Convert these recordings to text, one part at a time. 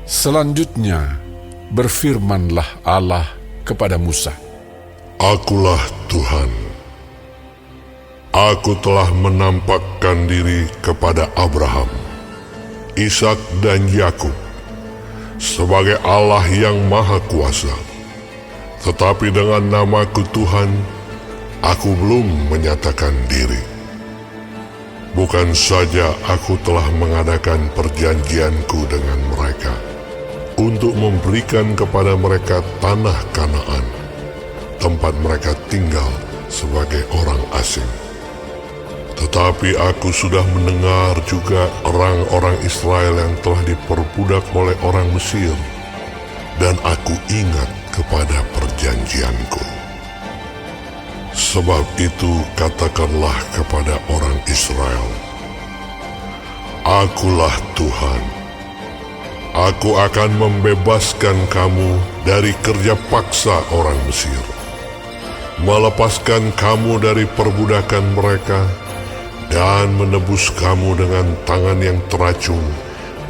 Selanjutnya, berfirmanlah Allah kepada Musa, Akulah Tuhan. Aku telah menampakkan diri kepada Abraham, Ishak dan Yakub sebagai Allah yang Maha Kuasa. Tetapi dengan namaku Tuhan, aku belum menyatakan diri. Bukan saja aku telah mengadakan perjanjianku dengan mereka untuk memberikan kepada mereka tanah Kanaan, tempat mereka tinggal sebagai orang asing. Tetapi aku sudah mendengar juga orang-orang Israel yang telah diperbudak oleh orang Mesir, dan aku ingat kepada perjanjianku. Sebab itu katakanlah kepada orang Israel, Akulah Tuhan. Aku akan membebaskan kamu dari kerja paksa orang Mesir, melepaskan kamu dari perbudakan mereka, dan menebus kamu dengan tangan yang teracung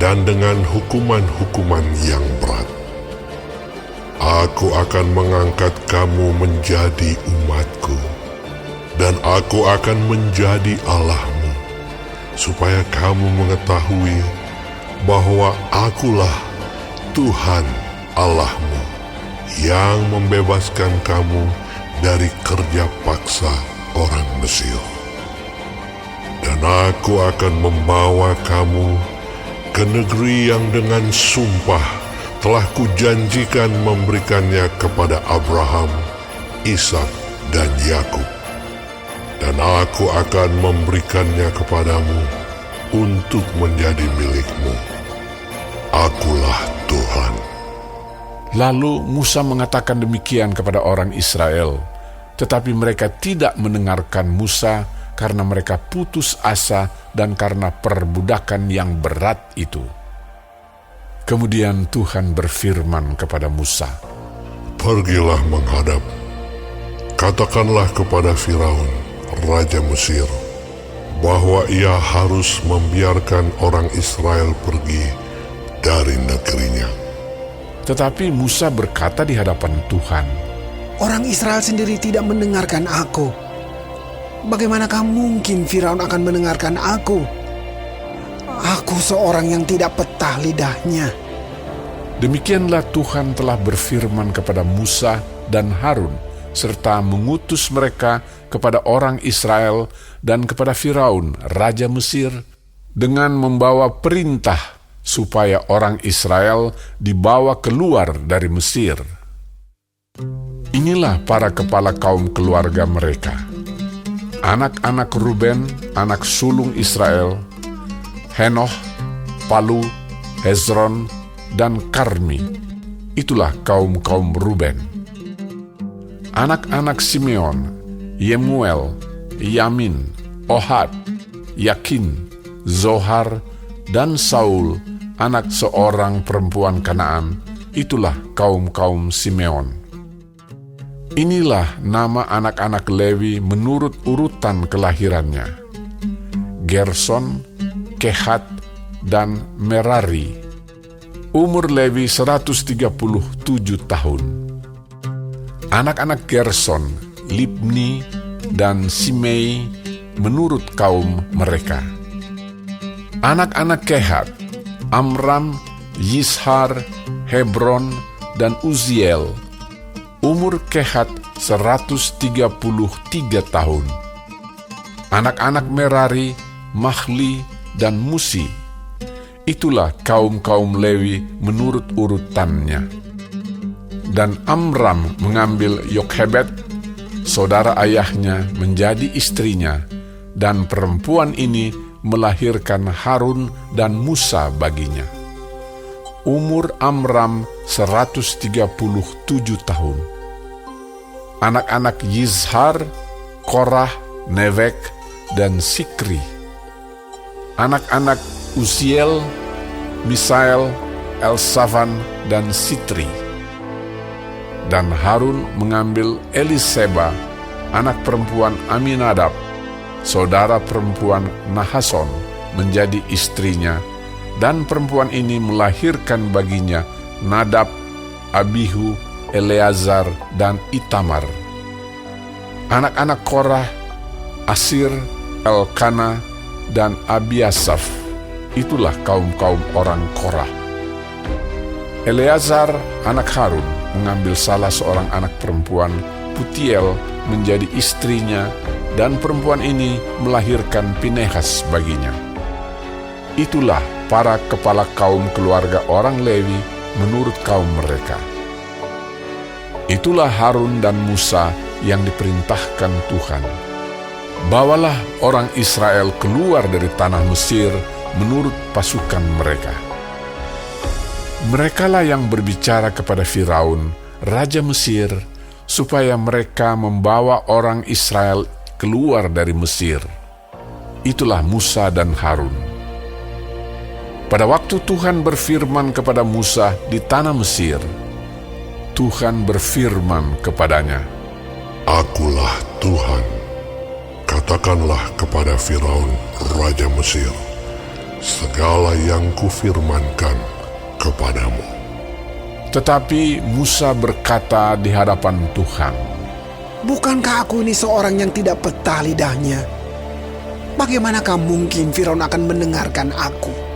dan dengan hukuman-hukuman yang berat. Aku akan mengangkat kamu menjadi umatku, dan aku akan menjadi Allahmu, supaya kamu mengetahui bahwa akulah Tuhan Allahmu yang membebaskan kamu dari kerja paksa orang Mesir. Dan aku akan membawa kamu ke negeri yang dengan sumpah telah kujanjikan memberikannya kepada Abraham, Ishak, dan Yakub. Dan aku akan memberikannya kepadamu untuk menjadi milikmu. Akulah Tuhan. Lalu Musa mengatakan demikian kepada orang Israel, tetapi mereka tidak mendengarkan Musa karena mereka putus asa dan karena perbudakan yang berat itu. Kemudian Tuhan berfirman kepada Musa, Pergilah menghadap, katakanlah kepada Firaun, Raja Mesir, bahwa ia harus membiarkan orang Israel pergi dari negerinya. Tetapi Musa berkata di hadapan Tuhan, Orang Israel sendiri tidak mendengarkan aku. Bagaimanakah mungkin Firaun akan mendengarkan aku? Aku seorang yang tidak petah lidahnya. Demikianlah Tuhan telah berfirman kepada Musa dan Harun, serta mengutus mereka kepada orang Israel dan kepada Firaun, Raja Mesir, dengan membawa perintah supaya orang Israel dibawa keluar dari Mesir. Inilah para kepala kaum keluarga mereka. Anak-anak Ruben, anak sulung Israel, Henoh, Palu, Hezron, dan Karmi. Itulah kaum-kaum Ruben. Anak-anak Simeon, Yemuel, Yamin, Ohad, Yakin, Zohar, dan Saul, anak seorang perempuan Kanaan. Itulah kaum-kaum Simeon. Inilah nama anak-anak Lewi menurut urutan kelahirannya: Gerson, Kehat, dan Merari. Umur Lewi 137 tahun. Anak-anak Gerson, Libni, dan Simei menurut kaum mereka. Anak-anak Kehat, Amram, Yishar, Hebron, dan Uziel. Umur Kehat 133 tahun. Anak-anak Merari, Mahli, dan Musi. Itulah kaum-kaum Lewi menurut urutannya. Dan Amram mengambil Yokhebed, saudara ayahnya, menjadi istrinya, dan perempuan ini melahirkan Harun dan Musa baginya. Umur Amram 137 tahun. Anak-anak Yizhar, Korah, Nevek, dan Sikri. Anak-anak Uziel, Misael, Elsafan, dan Sitri. Dan Harun mengambil Eliseba, anak perempuan Aminadab, saudara perempuan Nahason, menjadi istrinya, dan perempuan ini melahirkan baginya Nadab, Abihu, Eleazar, dan Itamar. Anak-anak Korah, Asir, Elkana, dan Abiasaf. Itulah kaum-kaum orang Korah. Eleazar, anak Harun, mengambil salah seorang anak perempuan, Putiel, menjadi istrinya, dan perempuan ini melahirkan Pinehas baginya. Itulah para kepala kaum keluarga orang Lewi menurut kaum mereka. Itulah Harun dan Musa yang diperintahkan Tuhan. Bawalah orang Israel keluar dari tanah Mesir menurut pasukan mereka. Merekalah yang berbicara kepada Firaun, raja Mesir, supaya mereka membawa orang Israel keluar dari Mesir. Itulah Musa dan Harun. Pada waktu Tuhan berfirman kepada Musa di tanah Mesir, Tuhan berfirman kepadanya, Akulah Tuhan. Katakanlah kepada Firaun, raja Mesir, segala yang kufirmankan kepadamu. Tetapi Musa berkata di hadapan Tuhan, Bukankah aku ini seorang yang tidak petah lidahnya? Bagaimanakah mungkin Firaun akan mendengarkan aku?